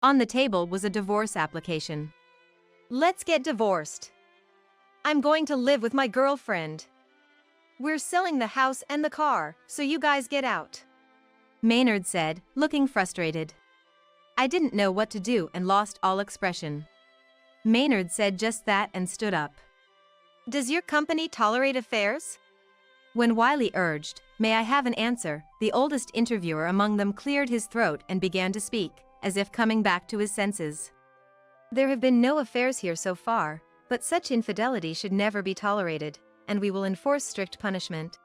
On the table was a divorce application. Let's get divorced. I'm going to live with my girlfriend. We're selling the house and the car, so you guys get out. Maynard said, looking frustrated. I didn't know what to do and lost all expression. Maynard said just that and stood up. Does your company tolerate affairs? When Wiley urged, "May I have an answer?" the oldest interviewer among them cleared his throat and began to speak, as if coming back to his senses. There have been no affairs here so far, but such infidelity should never be tolerated, and we will enforce strict punishment.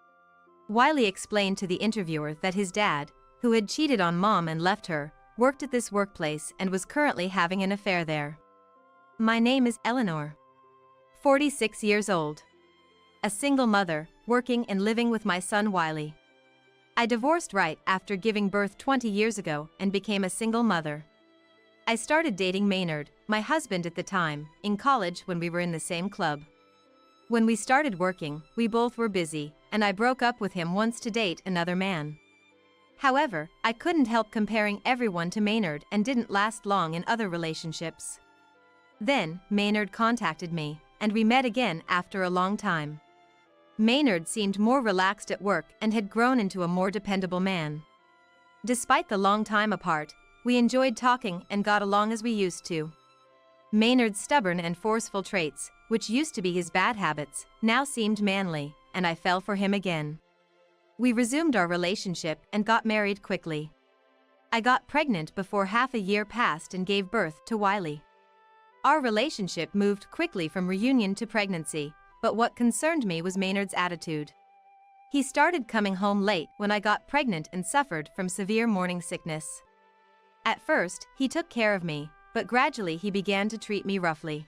Wiley explained to the interviewer that his dad, who had cheated on Mom and left her, worked at this workplace and was currently having an affair there. My name is Eleanor. 46 years old. A single mother, working and living with my son Wiley. I divorced right after giving birth 20 years ago and became a single mother. I started dating Maynard, my husband at the time, in college when we were in the same club. When we started working, we both were busy, and I broke up with him once to date another man. However, I couldn't help comparing everyone to Maynard and didn't last long in other relationships. Then, Maynard contacted me, and we met again after a long time. Maynard seemed more relaxed at work and had grown into a more dependable man. Despite the long time apart, we enjoyed talking and got along as we used to. Maynard's stubborn and forceful traits, which used to be his bad habits, now seemed manly, and I fell for him again. We resumed our relationship and got married quickly. I got pregnant before half a year passed and gave birth to Wiley. Our relationship moved quickly from reunion to pregnancy, but what concerned me was Maynard's attitude. He started coming home late when I got pregnant and suffered from severe morning sickness. At first, he took care of me, but gradually he began to treat me roughly.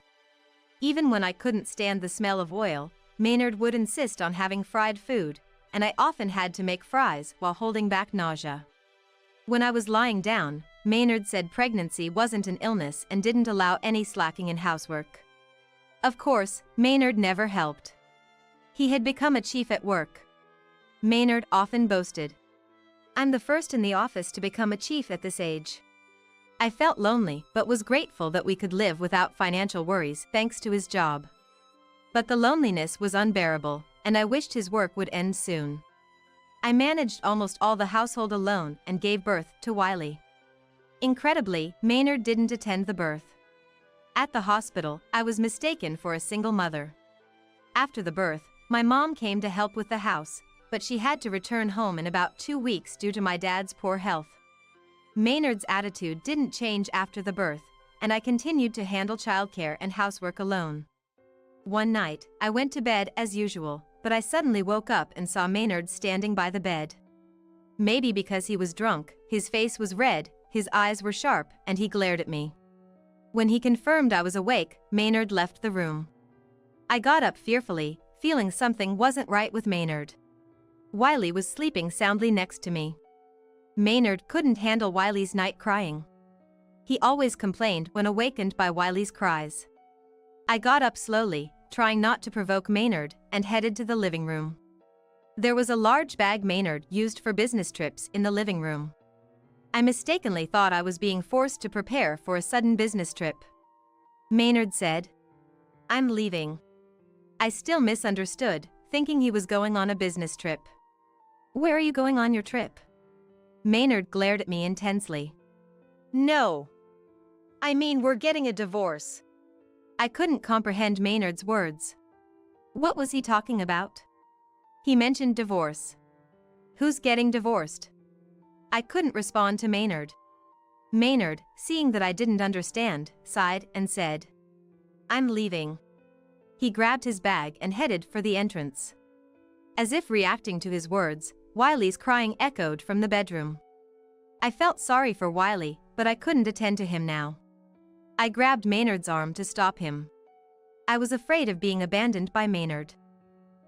Even when I couldn't stand the smell of oil, Maynard would insist on having fried food, and I often had to make fries while holding back nausea. When I was lying down, Maynard said pregnancy wasn't an illness and didn't allow any slacking in housework. Of course, Maynard never helped. He had become a chief at work. Maynard often boasted, "I'm the first in the office to become a chief at this age." I felt lonely but was grateful that we could live without financial worries thanks to his job. But the loneliness was unbearable, and I wished his work would end soon. I managed almost all the household alone and gave birth to Wiley. Incredibly, Maynard didn't attend the birth. At the hospital, I was mistaken for a single mother. After the birth, my mom came to help with the house, but she had to return home in about 2 weeks due to my dad's poor health. Maynard's attitude didn't change after the birth, and I continued to handle childcare and housework alone. One night, I went to bed as usual, but I suddenly woke up and saw Maynard standing by the bed. Maybe because he was drunk, his face was red, his eyes were sharp, and he glared at me. When he confirmed I was awake, Maynard left the room. I got up fearfully, feeling something wasn't right with Maynard. Wiley was sleeping soundly next to me. Maynard couldn't handle Wiley's night crying. He always complained when awakened by Wiley's cries. I got up slowly, trying not to provoke Maynard, and headed to the living room. There was a large bag Maynard used for business trips in the living room. I mistakenly thought I was being forced to prepare for a sudden business trip. Maynard said, "I'm leaving." I still misunderstood, thinking he was going on a business trip. "Where are you going on your trip?" Maynard glared at me intensely. "No. I mean, we're getting a divorce." I couldn't comprehend Maynard's words. What was he talking about? He mentioned divorce. Who's getting divorced? I couldn't respond to Maynard. Maynard, seeing that I didn't understand, sighed and said, "I'm leaving." He grabbed his bag and headed for the entrance. As if reacting to his words, Wiley's crying echoed from the bedroom. I felt sorry for Wiley, but I couldn't attend to him now. I grabbed Maynard's arm to stop him. I was afraid of being abandoned by Maynard.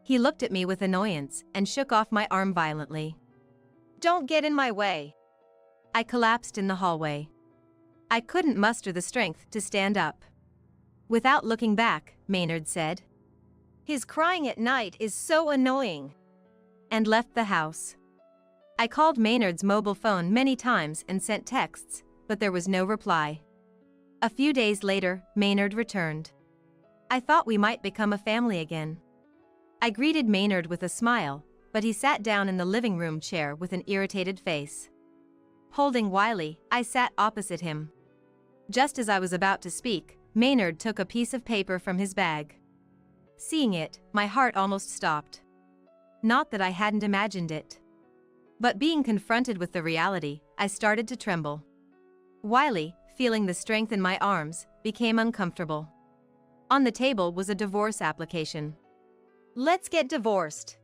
He looked at me with annoyance and shook off my arm violently. "Don't get in my way." I collapsed in the hallway. I couldn't muster the strength to stand up. Without looking back, Maynard said, "His crying at night is so annoying," and left the house. I called Maynard's mobile phone many times and sent texts, but there was no reply. A few days later, Maynard returned. I thought we might become a family again. I greeted Maynard with a smile, but he sat down in the living room chair with an irritated face. Holding Wiley, I sat opposite him. Just as I was about to speak, Maynard took a piece of paper from his bag. Seeing it, my heart almost stopped. Not that I hadn't imagined it. But being confronted with the reality, I started to tremble. Wiley, feeling the strength in my arms, became uncomfortable. On the table was a divorce application. Let's get divorced.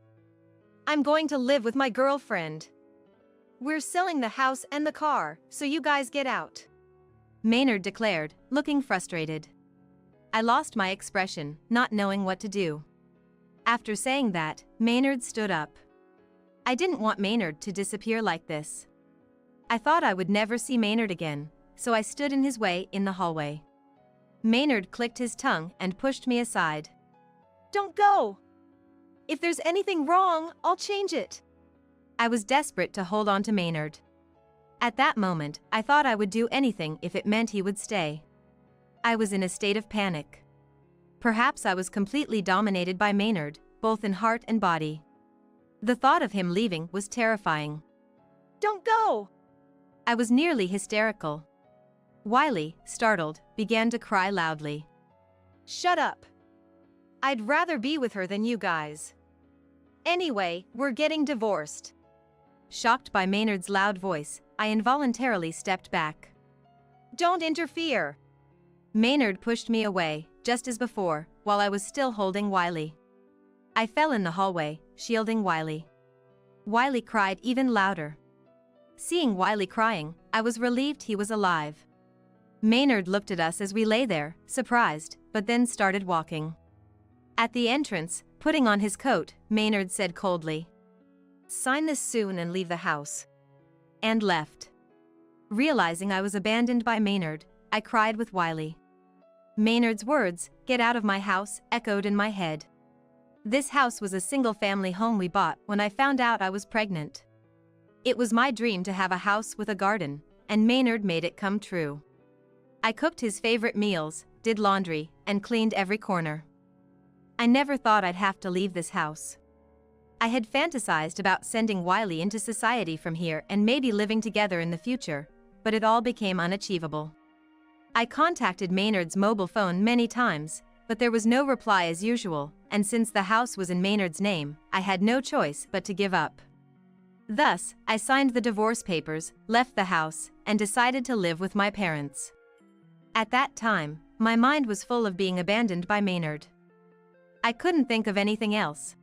I'm going to live with my girlfriend. We're selling the house and the car, so you guys get out. Maynard declared, looking frustrated. I lost my expression, not knowing what to do. After saying that, Maynard stood up. I didn't want Maynard to disappear like this. I thought I would never see Maynard again, so I stood in his way in the hallway. Maynard clicked his tongue and pushed me aside. Don't go! If there's anything wrong, I'll change it. I was desperate to hold on to Maynard. At that moment, I thought I would do anything if it meant he would stay. I was in a state of panic. Perhaps I was completely dominated by Maynard, both in heart and body. The thought of him leaving was terrifying. Don't go! I was nearly hysterical. Wiley, startled, began to cry loudly. Shut up. I'd rather be with her than you guys. Anyway, we're getting divorced. Shocked by Maynard's loud voice, I involuntarily stepped back. Don't interfere. Maynard pushed me away, just as before, while I was still holding Wiley. I fell in the hallway, shielding Wiley. Wiley cried even louder. Seeing Wiley crying, I was relieved he was alive. Maynard looked at us as we lay there, surprised, but then started walking. At the entrance, putting on his coat, Maynard said coldly, "Sign this soon and leave the house." And left. Realizing I was abandoned by Maynard, I cried with Wiley. Maynard's words, "Get out of my house," echoed in my head. This house was a single-family home we bought when I found out I was pregnant. It was my dream to have a house with a garden, and Maynard made it come true. I cooked his favorite meals, did laundry, and cleaned every corner. I never thought I'd have to leave this house. I had fantasized about sending Wiley into society from here and maybe living together in the future, but it all became unachievable. I contacted Maynard's mobile phone many times, but there was no reply as usual, and since the house was in Maynard's name, I had no choice but to give up. Thus, I signed the divorce papers, left the house, and decided to live with my parents. At that time, my mind was full of being abandoned by Maynard. I couldn't think of anything else.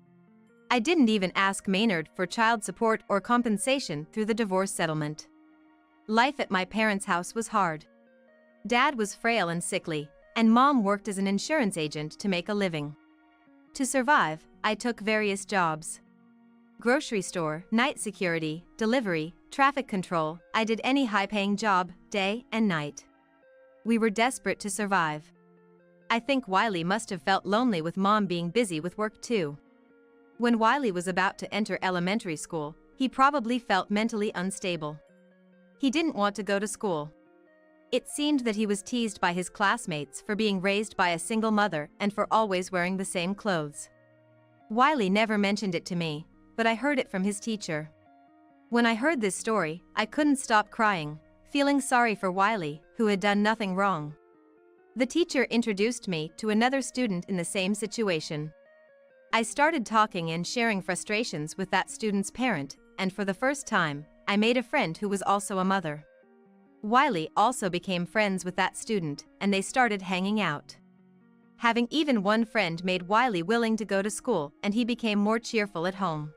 I didn't even ask Maynard for child support or compensation through the divorce settlement. Life at my parents' house was hard. Dad was frail and sickly, and Mom worked as an insurance agent to make a living. To survive, I took various jobs. Grocery store, night security, delivery, traffic control, I did any high-paying job, day and night. We were desperate to survive. I think Wiley must have felt lonely with Mom being busy with work too. When Wiley was about to enter elementary school, he probably felt mentally unstable. He didn't want to go to school. It seemed that he was teased by his classmates for being raised by a single mother and for always wearing the same clothes. Wiley never mentioned it to me, but I heard it from his teacher. When I heard this story, I couldn't stop crying, feeling sorry for Wiley, who had done nothing wrong. The teacher introduced me to another student in the same situation. I started talking and sharing frustrations with that student's parent, and for the first time, I made a friend who was also a mother. Wiley also became friends with that student, and they started hanging out. Having even one friend made Wiley willing to go to school, and he became more cheerful at home.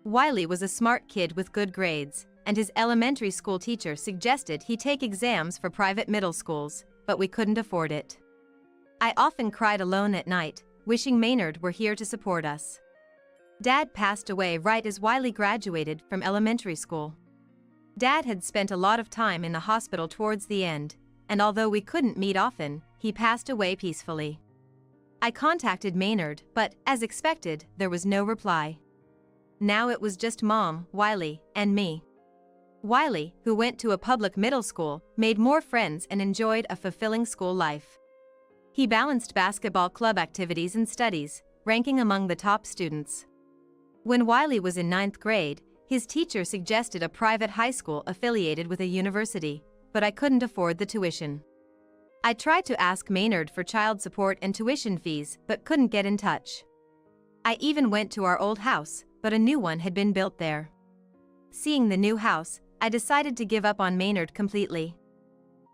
Wiley was a smart kid with good grades, and his elementary school teacher suggested he take exams for private middle schools, but we couldn't afford it. I often cried alone at night, wishing Maynard were here to support us. Dad passed away right as Wiley graduated from elementary school. Dad had spent a lot of time in the hospital towards the end, and although we couldn't meet often, he passed away peacefully. I contacted Maynard, but, as expected, there was no reply. Now it was just Mom, Wiley, and me. Wiley, who went to a public middle school, made more friends and enjoyed a fulfilling school life. He balanced basketball club activities and studies, ranking among the top students. When Wiley was in 9th grade, his teacher suggested a private high school affiliated with a university, but I couldn't afford the tuition. I tried to ask Maynard for child support and tuition fees, but couldn't get in touch. I even went to our old house, but a new one had been built there. Seeing the new house, I decided to give up on Maynard completely.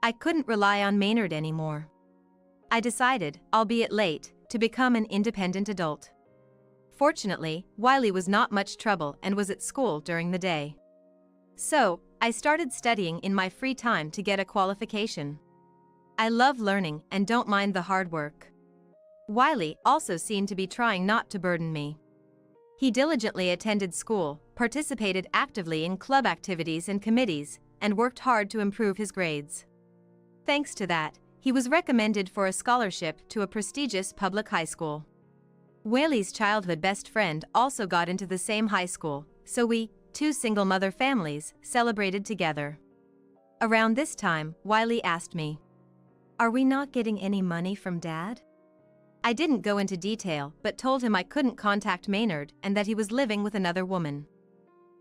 I couldn't rely on Maynard anymore. I decided, albeit late, to become an independent adult. Fortunately, Wiley was not much trouble and was at school during the day. So, I started studying in my free time to get a qualification. I love learning and don't mind the hard work. Wiley also seemed to be trying not to burden me. He diligently attended school, participated actively in club activities and committees, and worked hard to improve his grades. Thanks to that, he was recommended for a scholarship to a prestigious public high school. Wiley's childhood best friend also got into the same high school, so we, two single-mother families, celebrated together. Around this time, Wiley asked me, "Are we not getting any money from Dad?" I didn't go into detail, but told him I couldn't contact Maynard and that he was living with another woman.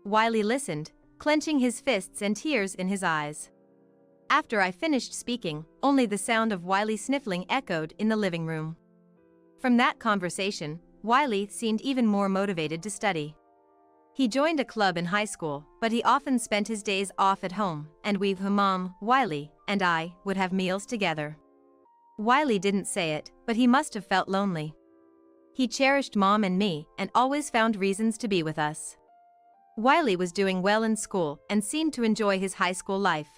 Wiley listened, clenching his fists and tears in his eyes. After I finished speaking, only the sound of Wiley sniffling echoed in the living room. From that conversation, Wiley seemed even more motivated to study. He joined a club in high school, but he often spent his days off at home, and Mom, Wiley, and I would have meals together. Wiley didn't say it, but he must have felt lonely. He cherished Mom and me and always found reasons to be with us. Wiley was doing well in school and seemed to enjoy his high school life.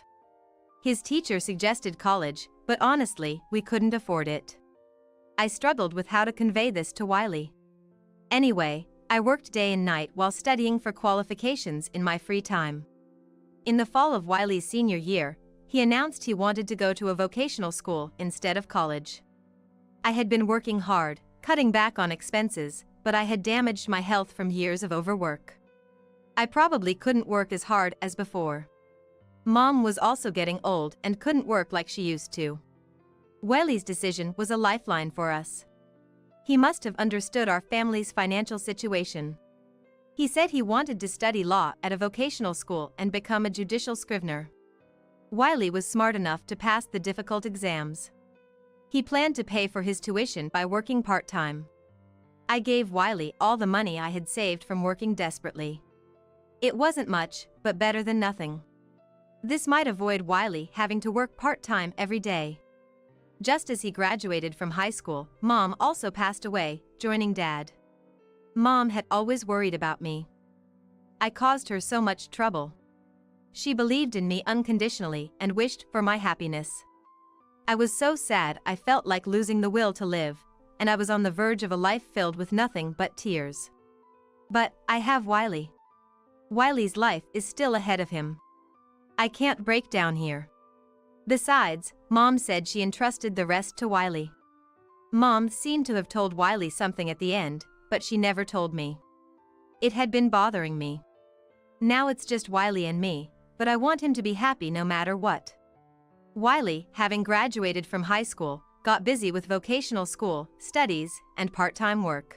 His teacher suggested college, but honestly, we couldn't afford it. I struggled with how to convey this to Wiley. Anyway, I worked day and night while studying for qualifications in my free time. In the fall of Wiley's senior year, he announced he wanted to go to a vocational school instead of college. I had been working hard, cutting back on expenses, but I had damaged my health from years of overwork. I probably couldn't work as hard as before. Mom was also getting old and couldn't work like she used to. Wiley's decision was a lifeline for us. He must have understood our family's financial situation. He said he wanted to study law at a vocational school and become a judicial scrivener. Wiley was smart enough to pass the difficult exams. He planned to pay for his tuition by working part-time. I gave Wiley all the money I had saved from working desperately. It wasn't much, but better than nothing. This might avoid Wiley having to work part-time every day. Just as he graduated from high school, Mom also passed away, joining Dad. Mom had always worried about me. I caused her so much trouble. She believed in me unconditionally and wished for my happiness. I was so sad I felt like losing the will to live, and I was on the verge of a life filled with nothing but tears. But I have Wiley. Wiley's life is still ahead of him. I can't break down here. Besides, Mom said she entrusted the rest to Wiley. Mom seemed to have told Wiley something at the end, but she never told me. It had been bothering me. Now it's just Wiley and me, but I want him to be happy no matter what. Wiley, having graduated from high school, got busy with vocational school, studies, and part-time work.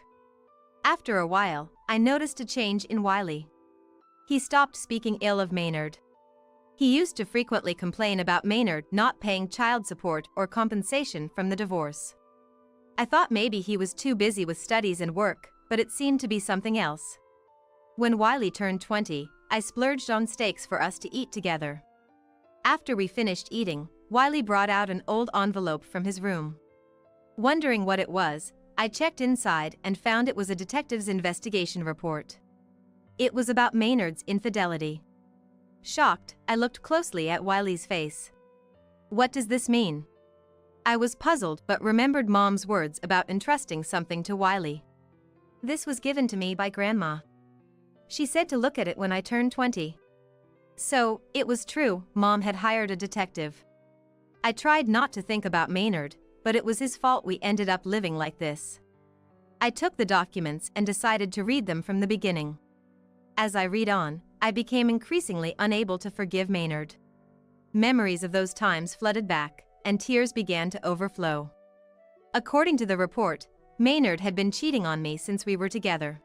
After a while, I noticed a change in Wiley. He stopped speaking ill of Maynard. He used to frequently complain about Maynard not paying child support or compensation from the divorce. I thought maybe he was too busy with studies and work, but it seemed to be something else. When Wiley turned 20, I splurged on steaks for us to eat together. After we finished eating, Wiley brought out an old envelope from his room. Wondering what it was, I checked inside and found it was a detective's investigation report. It was about Maynard's infidelity. Shocked, I looked closely at Wiley's face. What does this mean? I was puzzled but remembered Mom's words about entrusting something to Wiley. This was given to me by Grandma. She said to look at it when I turned 20. So, it was true, Mom had hired a detective. I tried not to think about Maynard, but it was his fault we ended up living like this. I took the documents and decided to read them from the beginning. As I read on, I became increasingly unable to forgive Maynard. Memories of those times flooded back, and tears began to overflow. According to the report, Maynard had been cheating on me since we were together.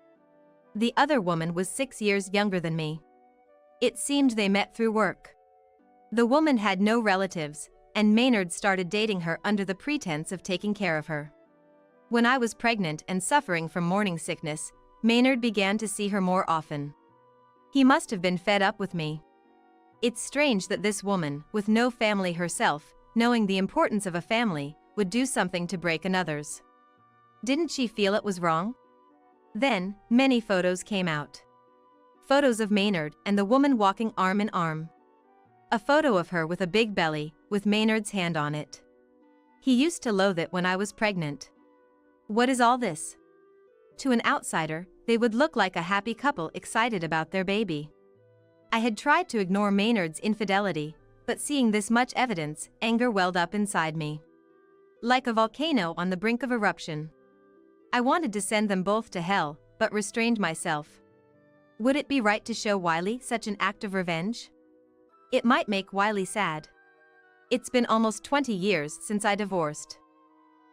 The other woman was 6 years younger than me. It seemed they met through work. The woman had no relatives, and Maynard started dating her under the pretense of taking care of her. When I was pregnant and suffering from morning sickness, Maynard began to see her more often. He must have been fed up with me. It's strange that this woman, with no family herself, knowing the importance of a family, would do something to break another's. Didn't she feel it was wrong? Then, many photos came out. Photos of Maynard and the woman walking arm in arm. A photo of her with a big belly, with Maynard's hand on it. He used to loathe it when I was pregnant. What is all this? To an outsider, they would look like a happy couple excited about their baby. I had tried to ignore Maynard's infidelity, but seeing this much evidence, anger welled up inside me. Like a volcano on the brink of eruption. I wanted to send them both to hell, but restrained myself. Would it be right to show Wiley such an act of revenge? It might make Wiley sad. It's been almost 20 years since I divorced.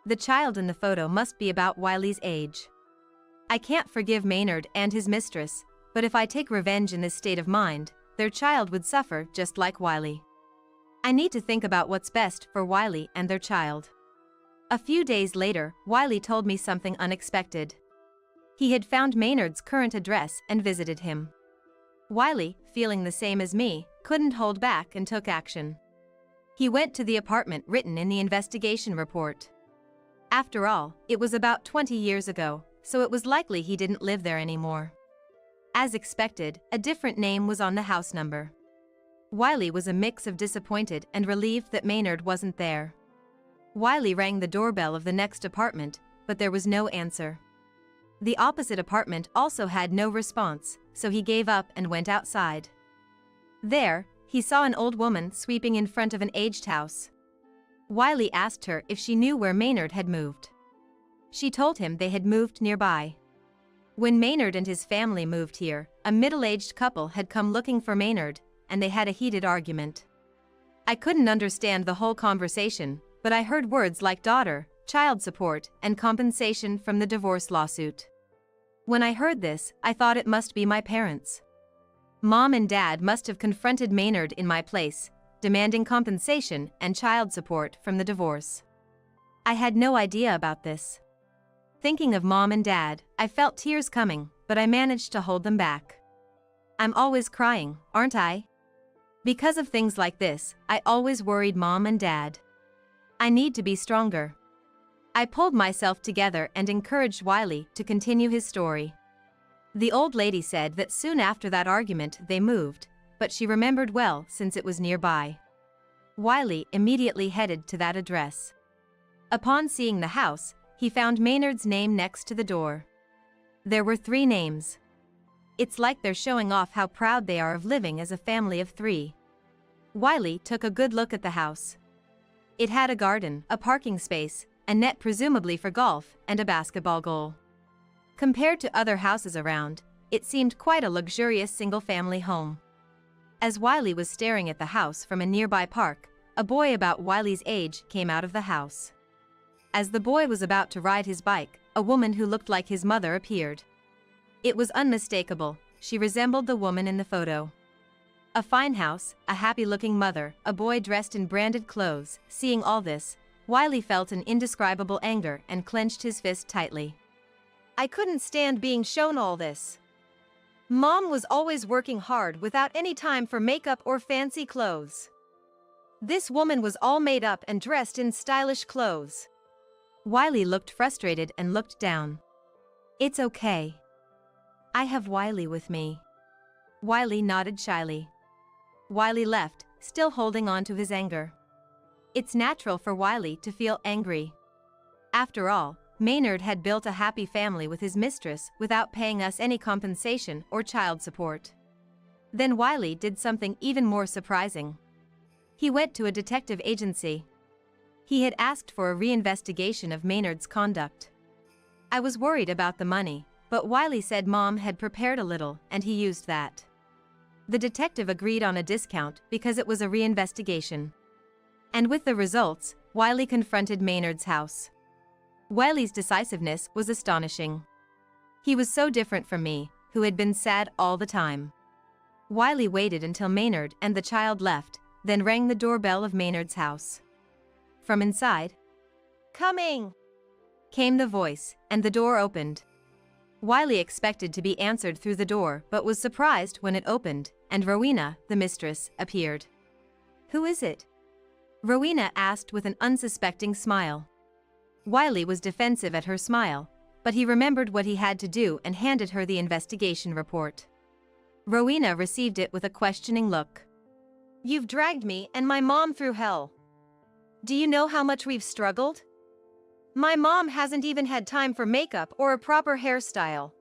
The child in the photo must be about Wiley's age. I can't forgive Maynard and his mistress, but if I take revenge in this state of mind, their child would suffer just like Wiley. I need to think about what's best for Wiley and their child. A few days later, Wiley told me something unexpected. He had found Maynard's current address and visited him. Wiley, feeling the same as me, couldn't hold back and took action. He went to the apartment written in the investigation report. After all, it was about 20 years ago, so it was likely he didn't live there anymore. As expected, a different name was on the house number. Wiley was a mix of disappointed and relieved that Maynard wasn't there. Wiley rang the doorbell of the next apartment, but there was no answer. The opposite apartment also had no response, so he gave up and went outside. There, he saw an old woman sweeping in front of an aged house. Wiley asked her if she knew where Maynard had moved. She told him they had moved nearby. When Maynard and his family moved here, a middle-aged couple had come looking for Maynard, and they had a heated argument. I couldn't understand the whole conversation, but I heard words like daughter, child support, and compensation from the divorce lawsuit. When I heard this, I thought it must be my parents. Mom and Dad must have confronted Maynard in my place, demanding compensation and child support from the divorce. I had no idea about this. Thinking of Mom and Dad, I felt tears coming, but I managed to hold them back. I'm always crying, aren't I? Because of things like this, I always worried Mom and Dad. I need to be stronger. I pulled myself together and encouraged Wiley to continue his story. The old lady said that soon after that argument they moved, but she remembered well since it was nearby. Wiley immediately headed to that address. Upon seeing the house, he found Maynard's name next to the door. There were 3 names. It's like they're showing off how proud they are of living as a family of 3. Wiley took a good look at the house. It had a garden, a parking space, a net presumably for golf, and a basketball goal. Compared to other houses around, it seemed quite a luxurious single-family home. As Wiley was staring at the house from a nearby park, a boy about Wiley's age came out of the house. As the boy was about to ride his bike, a woman who looked like his mother appeared. It was unmistakable, she resembled the woman in the photo. A fine house, a happy-looking mother, a boy dressed in branded clothes. Seeing all this, Wiley felt an indescribable anger and clenched his fist tightly. I couldn't stand being shown all this. Mom was always working hard without any time for makeup or fancy clothes. This woman was all made up and dressed in stylish clothes. Wiley looked frustrated and looked down. It's okay. I have Wiley with me. Wiley nodded shyly. Wiley left, still holding on to his anger. It's natural for Wiley to feel angry. After all, Maynard had built a happy family with his mistress without paying us any compensation or child support. Then Wiley did something even more surprising. He went to a detective agency. He had asked for a reinvestigation of Maynard's conduct. I was worried about the money, but Wiley said Mom had prepared a little and he used that. The detective agreed on a discount because it was a reinvestigation. And with the results, Wiley confronted Maynard's house. Wiley's decisiveness was astonishing. He was so different from me, who had been sad all the time. Wiley waited until Maynard and the child left, then rang the doorbell of Maynard's house. From inside, "Coming!" came the voice, and the door opened. Wiley expected to be answered through the door but was surprised when it opened, and Rowena, the mistress, appeared. "Who is it?" Rowena asked with an unsuspecting smile. Wiley was defensive at her smile, but he remembered what he had to do and handed her the investigation report. Rowena received it with a questioning look. "You've dragged me and my mom through hell. Do you know how much we've struggled? My mom hasn't even had time for makeup or a proper hairstyle.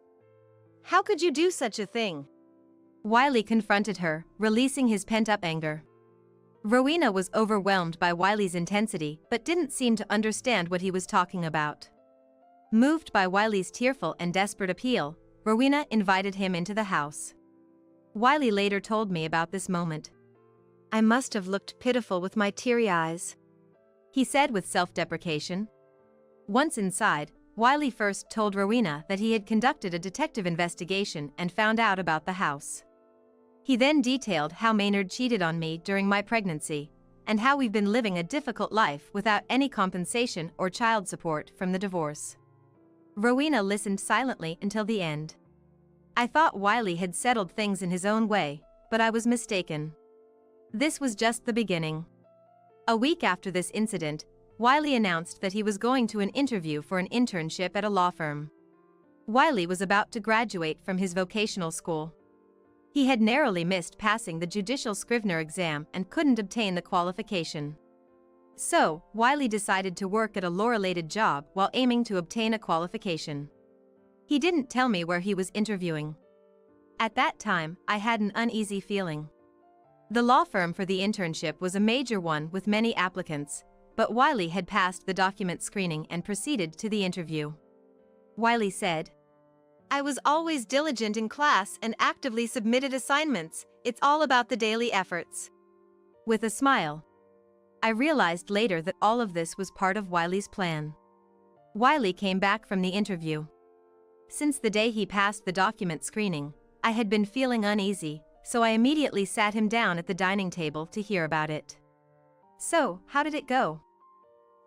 How could you do such a thing?" Wiley confronted her, releasing his pent-up anger. Rowena was overwhelmed by Wiley's intensity but didn't seem to understand what he was talking about. Moved by Wiley's tearful and desperate appeal, Rowena invited him into the house. Wiley later told me about this moment. "I must have looked pitiful with my teary eyes," he said with self-deprecation. Once inside, Wiley first told Rowena that he had conducted a detective investigation and found out about the house. He then detailed how Maynard cheated on me during my pregnancy, and how we've been living a difficult life without any compensation or child support from the divorce. Rowena listened silently until the end. I thought Wiley had settled things in his own way, but I was mistaken. This was just the beginning. A week after this incident, Wiley announced that he was going to an interview for an internship at a law firm. Wiley was about to graduate from his vocational school. He had narrowly missed passing the judicial scrivener exam and couldn't obtain the qualification. So, Wiley decided to work at a law-related job while aiming to obtain a qualification. He didn't tell me where he was interviewing. At that time, I had an uneasy feeling. The law firm for the internship was a major one with many applicants, but Wiley had passed the document screening and proceeded to the interview. Wiley said, "I was always diligent in class and actively submitted assignments. It's all about the daily efforts." With a smile. I realized later that all of this was part of Wiley's plan. Wiley came back from the interview. Since the day he passed the document screening, I had been feeling uneasy, so I immediately sat him down at the dining table to hear about it. "So, how did it go?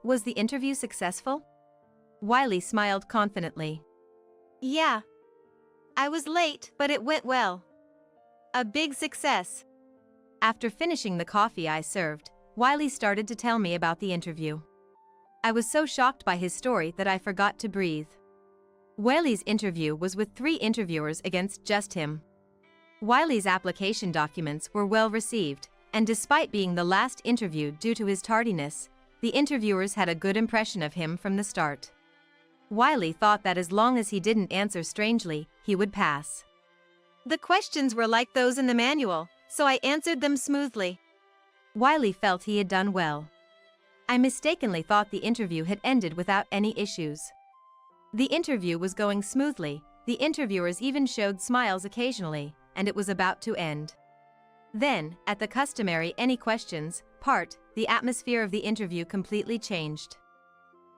Was the interview successful?" Wiley smiled confidently. "Yeah. I was late, but it went well. A big success." After finishing the coffee I served, Wiley started to tell me about the interview. I was so shocked by his story that I forgot to breathe. Wiley's interview was with 3 interviewers against just him. Wiley's application documents were well received, and despite being the last interview due to his tardiness, the interviewers had a good impression of him from the start. Wiley thought that as long as he didn't answer strangely, he would pass. "The questions were like those in the manual, so I answered them smoothly." Wiley felt he had done well. I mistakenly thought the interview had ended without any issues. The interview was going smoothly, the interviewers even showed smiles occasionally, and it was about to end. Then, at the customary "any questions" part, the atmosphere of the interview completely changed.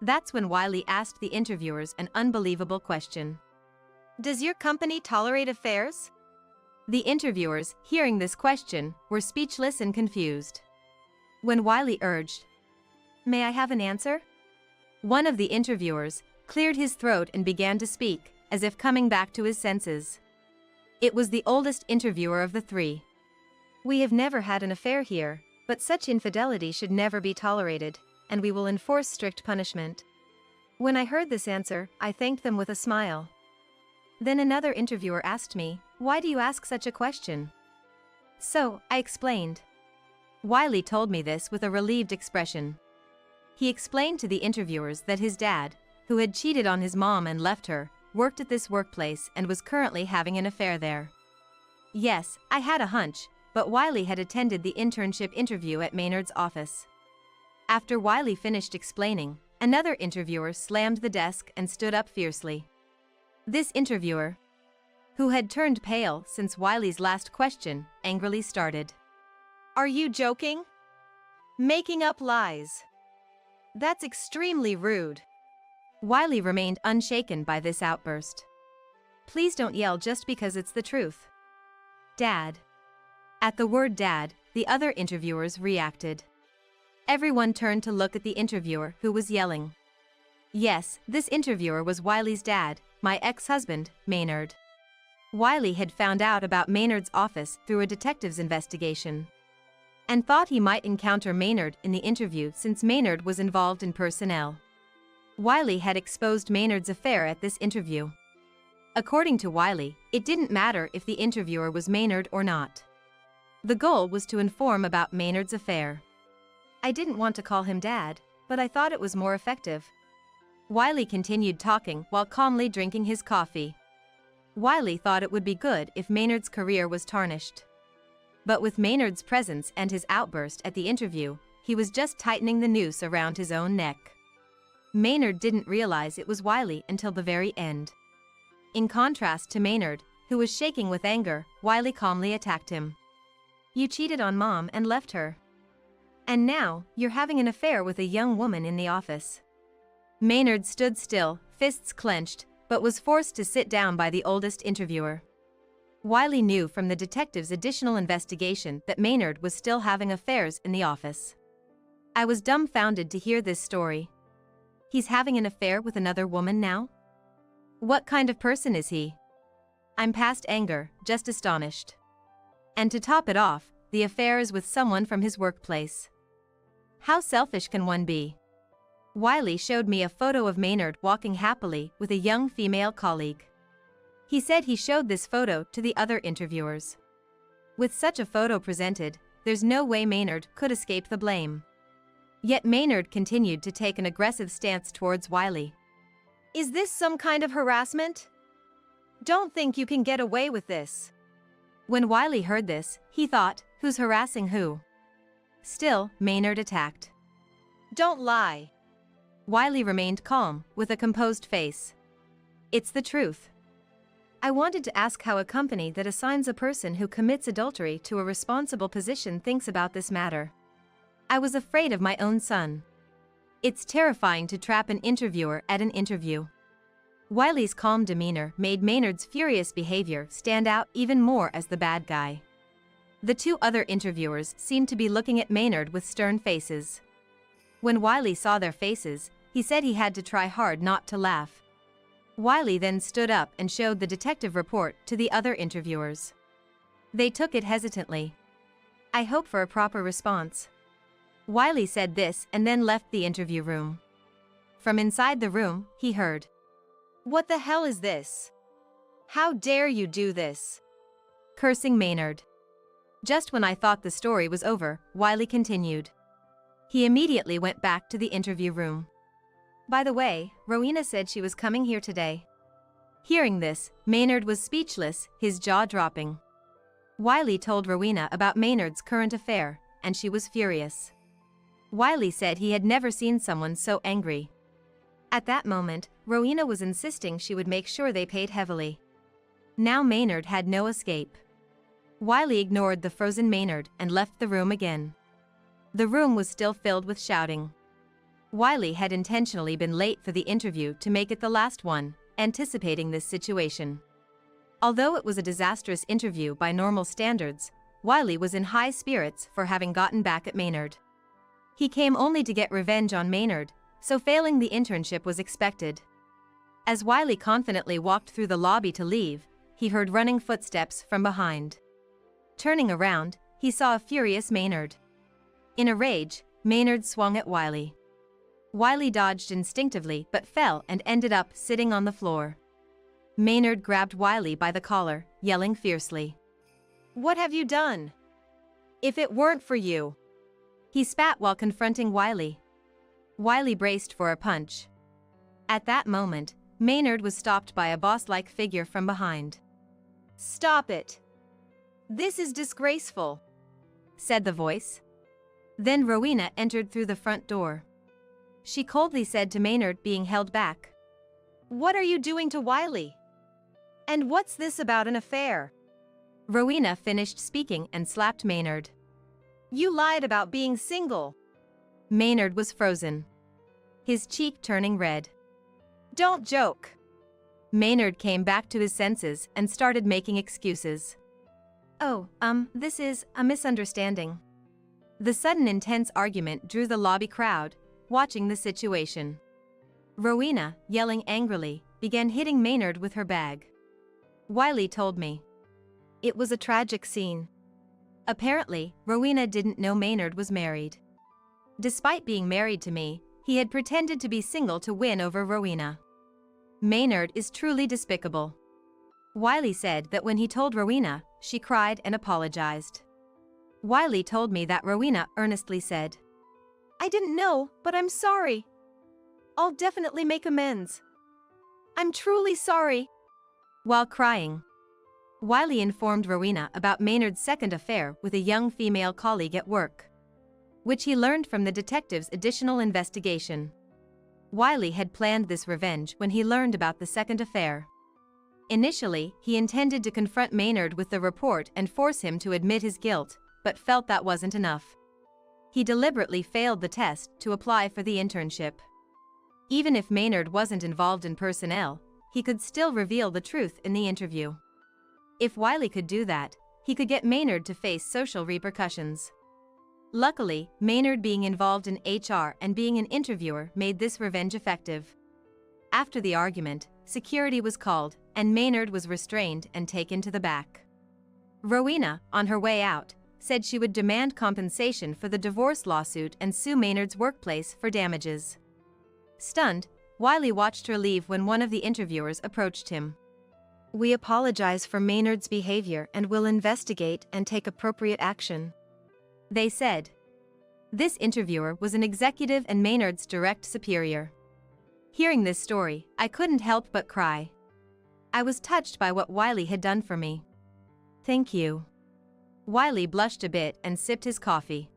That's when Wiley asked the interviewers an unbelievable question. "Does your company tolerate affairs?" The interviewers, hearing this question, were speechless and confused. When Wiley urged, "May I have an answer?" one of the interviewers cleared his throat and began to speak, as if coming back to his senses. It was the oldest interviewer of the 3. "We have never had an affair here, but such infidelity should never be tolerated, and we will enforce strict punishment." When I heard this answer, I thanked them with a smile. Then another interviewer asked me, "Why do you ask such a question?" So, I explained. Wiley told me this with a relieved expression. He explained to the interviewers that his dad, who had cheated on his mom and left her, worked at this workplace and was currently having an affair there. Yes, I had a hunch, but Wiley had attended the internship interview at Maynard's office. After Wiley finished explaining, another interviewer slammed the desk and stood up fiercely. This interviewer who had turned pale since Wiley's last question, angrily started. Are you joking? Making up lies. That's extremely rude. Wiley remained unshaken by this outburst. Please don't yell just because it's the truth. Dad. At the word dad, the other interviewers reacted. Everyone turned to look at the interviewer who was yelling. Yes, this interviewer was Wiley's dad, my ex-husband, Maynard. Wiley had found out about Maynard's office through a detective's investigation and thought he might encounter Maynard in the interview since Maynard was involved in personnel. Wiley had exposed Maynard's affair at this interview. According to Wiley, it didn't matter if the interviewer was Maynard or not. The goal was to inform about Maynard's affair. I didn't want to call him Dad, but I thought it was more effective. Wiley continued talking while calmly drinking his coffee. Wiley thought it would be good if Maynard's career was tarnished. But with Maynard's presence and his outburst at the interview, he was just tightening the noose around his own neck. Maynard didn't realize it was Wiley until the very end. In contrast to Maynard, who was shaking with anger, Wiley calmly attacked him. You cheated on Mom and left her. And now, you're having an affair with a young woman in the office. Maynard stood still, fists clenched, but was forced to sit down by the oldest interviewer. Wiley knew from the detective's additional investigation that Maynard was still having affairs in the office. I was dumbfounded to hear this story. He's having an affair with another woman now? What kind of person is he? I'm past anger, just astonished. And to top it off, the affair is with someone from his workplace. How selfish can one be? Wiley showed me a photo of Maynard walking happily with a young female colleague. He said he showed this photo to the other interviewers. With such a photo presented, there's no way Maynard could escape the blame. Yet Maynard continued to take an aggressive stance towards Wiley. Is this some kind of harassment? Don't think you can get away with this. When Wiley heard this, he thought, who's harassing who? Still, Maynard attacked. Don't lie. Wiley remained calm, with a composed face. It's the truth. I wanted to ask how a company that assigns a person who commits adultery to a responsible position thinks about this matter. I was afraid of my own son. It's terrifying to trap an interviewer at an interview. Wiley's calm demeanor made Maynard's furious behavior stand out even more as the bad guy. The two other interviewers seemed to be looking at Maynard with stern faces. When Wiley saw their faces, he said he had to try hard not to laugh. Wiley then stood up and showed the detective report to the other interviewers. They took it hesitantly. I hope for a proper response. Wiley said this and then left the interview room. From inside the room, he heard. What the hell is this? How dare you do this? Cursing Maynard. Just when I thought the story was over, Wiley continued. He immediately went back to the interview room. By the way, Rowena said she was coming here today. Hearing this, Maynard was speechless, his jaw dropping. Wiley told Rowena about Maynard's current affair, and she was furious. Wiley said he had never seen someone so angry. At that moment, Rowena was insisting she would make sure they paid heavily. Now Maynard had no escape. Wiley ignored the frozen Maynard and left the room again. The room was still filled with shouting. Wiley had intentionally been late for the interview to make it the last one, anticipating this situation. Although it was a disastrous interview by normal standards, Wiley was in high spirits for having gotten back at Maynard. He came only to get revenge on Maynard, so failing the internship was expected. As Wiley confidently walked through the lobby to leave, he heard running footsteps from behind. Turning around, he saw a furious Maynard. In a rage, Maynard swung at Wiley. Wiley dodged instinctively but fell and ended up sitting on the floor. Maynard grabbed Wiley by the collar, yelling fiercely. What have you done? If it weren't for you. He spat while confronting Wiley. Wiley braced for a punch. At that moment, Maynard was stopped by a boss-like figure from behind. Stop it. This is disgraceful, said the voice. Then Rowena entered through the front door. She coldly said to Maynard being held back. What are you doing to Wiley? And what's this about an affair? Rowena finished speaking and slapped Maynard. You lied about being single. Maynard was frozen, his cheek turning red. Don't joke. Maynard came back to his senses and started making excuses. Oh, this is a misunderstanding. The sudden intense argument drew the lobby crowd, watching the situation. Rowena, yelling angrily, began hitting Maynard with her bag. Wiley told me. It was a tragic scene. Apparently, Rowena didn't know Maynard was married. Despite being married to me, he had pretended to be single to win over Rowena. Maynard is truly despicable. Wiley said that when he told Rowena, she cried and apologized. Wiley told me that Rowena earnestly said, I didn't know, but I'm sorry. I'll definitely make amends. I'm truly sorry. While crying, Wiley informed Rowena about Maynard's second affair with a young female colleague at work, which he learned from the detective's additional investigation. Wiley had planned this revenge when he learned about the second affair. Initially, he intended to confront Maynard with the report and force him to admit his guilt, but felt that wasn't enough. He deliberately failed the test to apply for the internship. Even if Maynard wasn't involved in personnel, he could still reveal the truth in the interview. If Wiley could do that, he could get Maynard to face social repercussions. Luckily, Maynard being involved in HR and being an interviewer made this revenge effective. After the argument, security was called, and Maynard was restrained and taken to the back. Rowena, on her way out, said she would demand compensation for the divorce lawsuit and sue Maynard's workplace for damages. Stunned, Wiley watched her leave when one of the interviewers approached him. We apologize for Maynard's behavior and will investigate and take appropriate action, they said. This interviewer was an executive and Maynard's direct superior. Hearing this story, I couldn't help but cry. I was touched by what Wiley had done for me. Thank you. Wiley blushed a bit and sipped his coffee.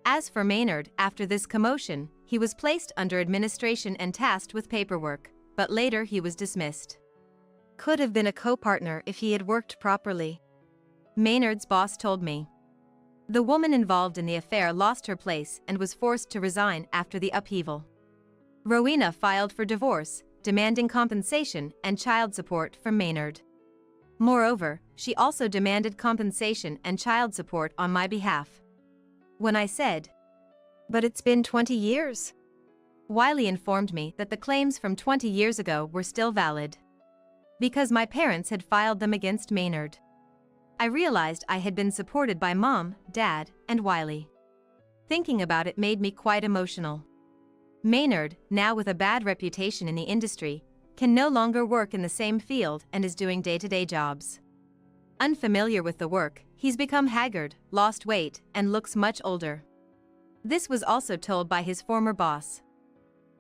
As for Maynard, after this commotion, he was placed under administration and tasked with paperwork, but later he was dismissed. Could have been a co-partner if he had worked properly, Maynard's boss told me. The woman involved in the affair lost her place and was forced to resign after the upheaval. Rowena filed for divorce, demanding compensation and child support from Maynard. Moreover, she also demanded compensation and child support on my behalf. When I said, but it's been 20 years. Wiley informed me that the claims from 20 years ago were still valid, because my parents had filed them against Maynard. I realized I had been supported by Mom, Dad, and Wiley. Thinking about it made me quite emotional. Maynard, now with a bad reputation in the industry, can no longer work in the same field and is doing day-to-day jobs. Unfamiliar with the work, he's become haggard, lost weight, and looks much older. This was also told by his former boss.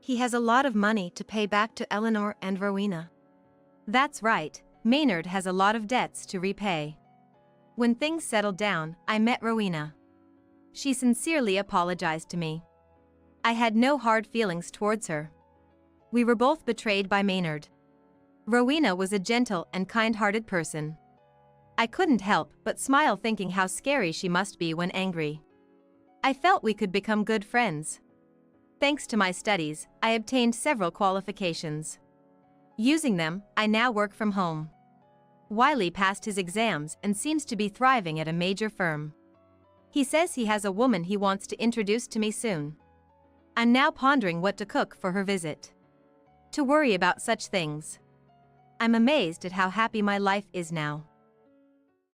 He has a lot of money to pay back to Eleanor and Rowena. That's right, Maynard has a lot of debts to repay. When things settled down, I met Rowena. She sincerely apologized to me. I had no hard feelings towards her. We were both betrayed by Maynard. Rowena was a gentle and kind-hearted person. I couldn't help but smile thinking how scary she must be when angry. I felt we could become good friends. Thanks to my studies, I obtained several qualifications. Using them, I now work from home. Wiley passed his exams and seems to be thriving at a major firm. He says he has a woman he wants to introduce to me soon. I'm now pondering what to cook for her visit. To worry about such things. I'm amazed at how happy my life is now.